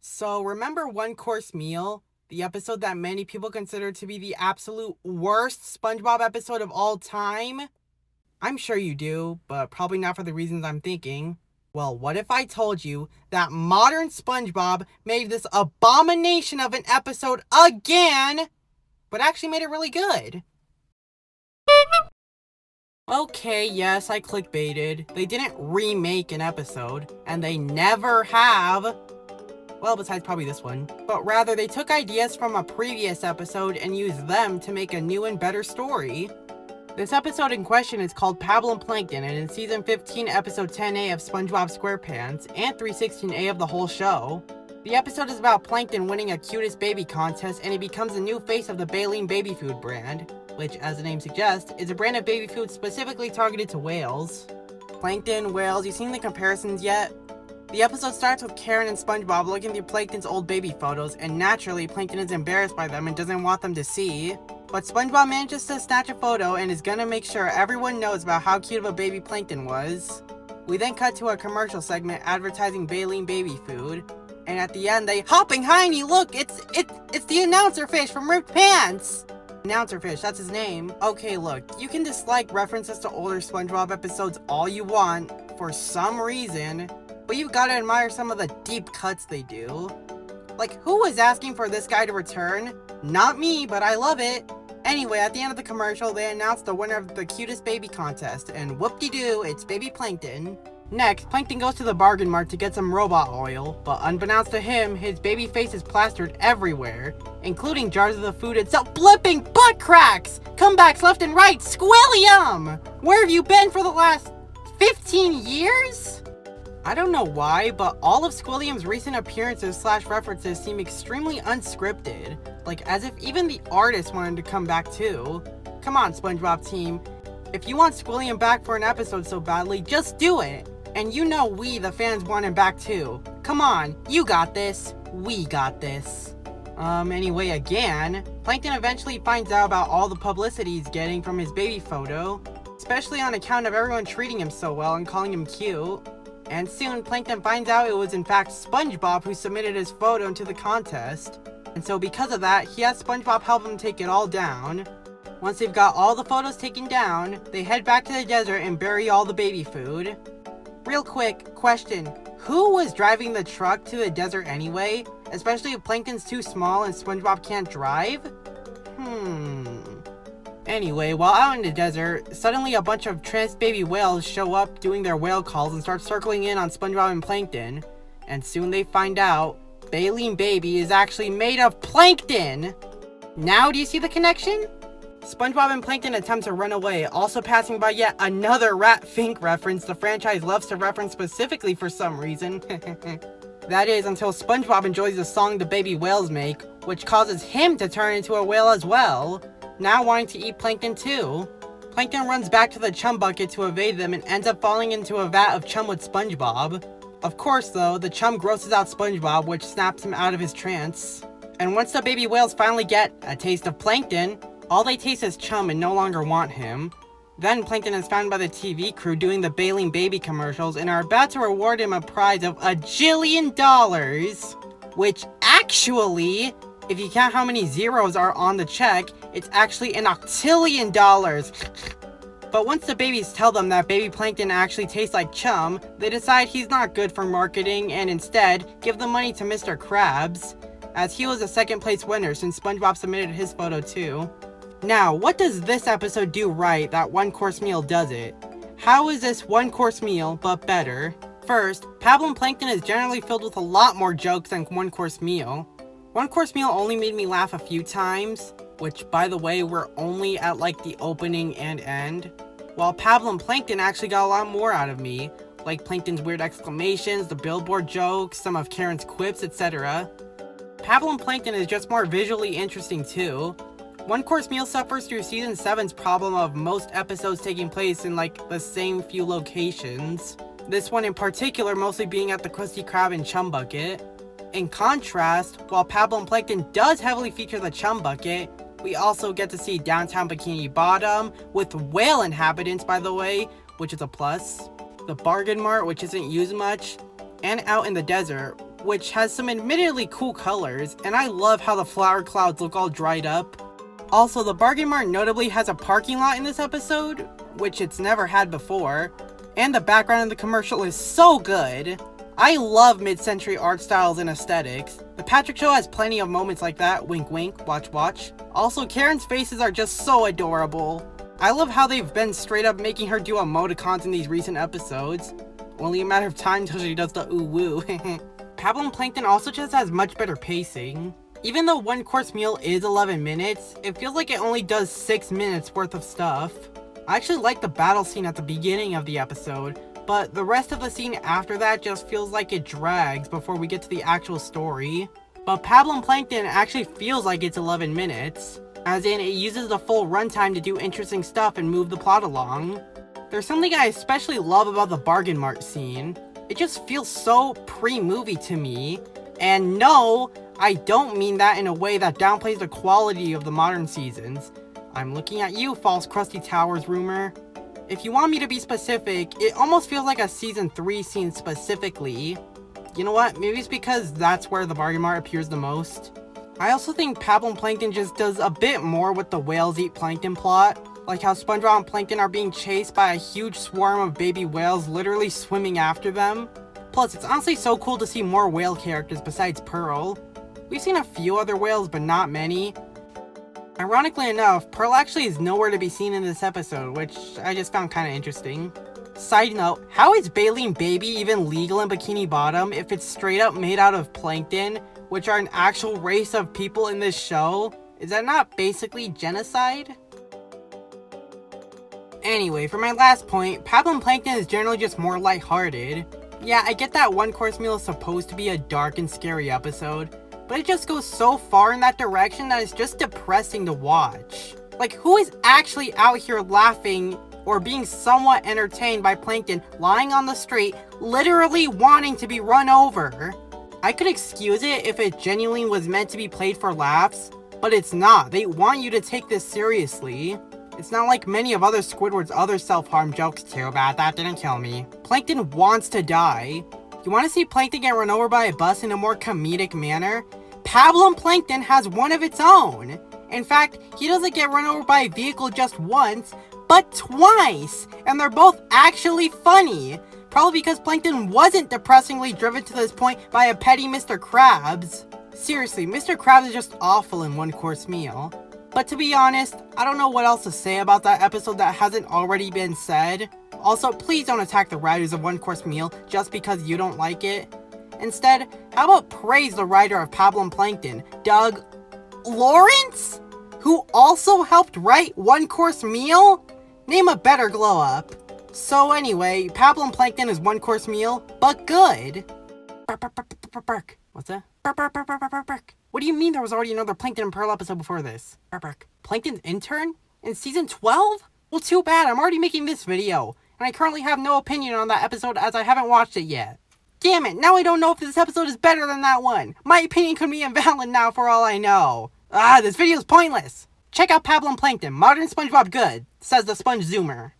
So, remember One Course Meal? The episode that many people consider to be the absolute worst SpongeBob episode of all time? I'm sure you do, but probably not for the reasons I'm thinking. Well, what if I told you that modern SpongeBob made this abomination of an episode again, but actually made it really good? Okay, yes, I clickbaited. They didn't remake an episode, and they never have. Well, besides probably this one. But rather, they took ideas from a previous episode and used them to make a new and better story. This episode in question is called Pablo and Plankton, and in Season 15, Episode 10A of SpongeBob SquarePants, and 316A of the whole show. The episode is about Plankton winning a cutest baby contest, and he becomes the new face of the Baleen baby food brand, which, as the name suggests, is a brand of baby food specifically targeted to whales. Plankton, whales, you seen the comparisons yet? The episode starts with Karen and SpongeBob looking through Plankton's old baby photos, and naturally, Plankton is embarrassed by them and doesn't want them to see. But SpongeBob manages to snatch a photo and is gonna make sure everyone knows about how cute of a baby Plankton was. We then cut to a commercial segment advertising Baleen baby food, and at the end they hopping hiney, look, it's the announcer fish from Ripped Pants! Announcer Fish, that's his name. Okay, look, you can dislike references to older SpongeBob episodes all you want, for some reason, but you've gotta admire some of the deep cuts they do. Like, who was asking for this guy to return? Not me, but I love it. Anyway, at the end of the commercial, they announced the winner of the cutest baby contest, and whoop-de-doo, it's baby Plankton. Next, Plankton goes to the bargain mart to get some robot oil, but unbeknownst to him, his baby face is plastered everywhere, including jars of the food itself, blipping butt cracks! Comebacks left and right, Squilliam! Where have you been for the last 15 years? I don't know why, but all of Squilliam's recent appearances / references seem extremely unscripted, like as if even the artist wanted to come back too. Come on, SpongeBob team. If you want Squilliam back for an episode so badly, just do it! And you know we, the fans, want him back too. Come on, you got this. We got this. Anyway, again, Plankton eventually finds out about all the publicity he's getting from his baby photo, especially on account of everyone treating him so well and calling him cute. And soon, Plankton finds out it was in fact SpongeBob who submitted his photo into the contest. And so because of that, he has SpongeBob help him take it all down. Once they've got all the photos taken down, they head back to the desert and bury all the baby food. Real quick, question. Who was driving the truck to the desert anyway? Especially if Plankton's too small and SpongeBob can't drive? Anyway, while out in the desert, suddenly a bunch of trans baby whales show up doing their whale calls and start circling in on SpongeBob and Plankton. And soon they find out, Baleen Baby is actually made of plankton! Now do you see the connection? SpongeBob and Plankton attempt to run away, also passing by yet another Rat Fink reference the franchise loves to reference specifically for some reason. That is, until SpongeBob enjoys the song the baby whales make, which causes him to turn into a whale as well, now wanting to eat Plankton too. Plankton runs back to the chum bucket to evade them and ends up falling into a vat of chum with SpongeBob. Of course though, the chum grosses out SpongeBob, which snaps him out of his trance. And once the baby whales finally get a taste of Plankton, all they taste is chum and no longer want him. Then Plankton is found by the TV crew doing the Baleen baby commercials and are about to reward him a prize of $1 jillion. Which actually, if you count how many zeros are on the check, it's actually an octillion dollars. But once the babies tell them that baby Plankton actually tastes like chum, they decide he's not good for marketing and instead give the money to Mr. Krabs, as he was a second place winner since SpongeBob submitted his photo too. Now, what does this episode do right that One Course Meal does it? How is this One Course Meal, but better? First, Pablo and Plankton is generally filled with a lot more jokes than One Course Meal. One Course Meal only made me laugh a few times, which, by the way, were only at like the opening and end, while Pablo and Plankton actually got a lot more out of me, like Plankton's weird exclamations, the billboard jokes, some of Karen's quips, etc. Pablo and Plankton is just more visually interesting too. One Course Meal suffers through Season 7's problem of most episodes taking place in like the same few locations. This one in particular mostly being at the Krusty Krab and Chum Bucket. In contrast, while Pablo and Plankton does heavily feature the Chum Bucket, we also get to see downtown Bikini Bottom, with whale inhabitants by the way, which is a plus, the Bargain Mart, which isn't used much, and out in the desert, which has some admittedly cool colors, and I love how the flower clouds look all dried up. Also, the Bargain Mart notably has a parking lot in this episode, which it's never had before, and the background in the commercial is so good. I love mid-century art styles and aesthetics. The Patrick Show has plenty of moments like that, wink wink, watch watch. Also, Karen's faces are just so adorable. I love how they've been straight up making her do emoticons in these recent episodes. Only a matter of time till she does the ooh woo. Pablum Plankton also just has much better pacing. Even though one course meal is 11 minutes, it feels like it only does 6 minutes worth of stuff. I actually like the battle scene at the beginning of the episode, but the rest of the scene after that just feels like it drags before we get to the actual story. But Pablum Plankton actually feels like it's 11 minutes, as in it uses the full runtime to do interesting stuff and move the plot along. There's something I especially love about the Bargain Mart scene. It just feels so pre-movie to me, and no, I don't mean that in a way that downplays the quality of the modern seasons. I'm looking at you, false Krusty Towers rumor. If you want me to be specific, it almost feels like a season 3 scene specifically. You know what, maybe it's because that's where the Bargain Mart appears the most. I also think Pablum Plankton just does a bit more with the whales eat plankton plot. Like how SpongeBob and Plankton are being chased by a huge swarm of baby whales literally swimming after them. Plus, it's honestly so cool to see more whale characters besides Pearl. We've seen a few other whales, but not many. Ironically enough, Pearl actually is nowhere to be seen in this episode, which I just found kind of interesting. Side note, how is Baleen Baby even legal in Bikini Bottom if it's straight up made out of plankton, which are an actual race of people in this show? Is that not basically genocide? Anyway, for my last point, Pablum Plankton is generally just more lighthearted. Yeah, I get that one course meal is supposed to be a dark and scary episode, but it just goes so far in that direction that it's just depressing to watch. Like, who is actually out here laughing or being somewhat entertained by Plankton lying on the street, literally wanting to be run over? I could excuse it if it genuinely was meant to be played for laughs, but it's not. They want you to take this seriously. It's not like many of other Squidward's other self-harm jokes. Too bad that didn't kill me. Plankton wants to die. You want to see Plankton get run over by a bus in a more comedic manner? Pablum Plankton has one of its own. In fact, he doesn't get run over by a vehicle just once, but twice! And they're both actually funny. Probably because Plankton wasn't depressingly driven to this point by a petty Mr. Krabs. Seriously, Mr. Krabs is just awful in One Course Meal. But to be honest, I don't know what else to say about that episode that hasn't already been said. Also, please don't attack the writers of One Course Meal just because you don't like it. Instead, how about praise the writer of Pablum Plankton, Doug Lawrence? Who also helped write One Course Meal? Name a better glow up. So anyway, Pablum Plankton is One Course Meal, but good. What's that? What do you mean there was already another Plankton and Pearl episode before this? Plankton's intern? In season 12? Well, too bad, I'm already making this video, and I currently have no opinion on that episode as I haven't watched it yet. Damn it, now I don't know if this episode is better than that one. My opinion could be invalid now for all I know. This video's pointless. Check out Pablum Plankton, modern SpongeBob good, says the Sponge Zoomer.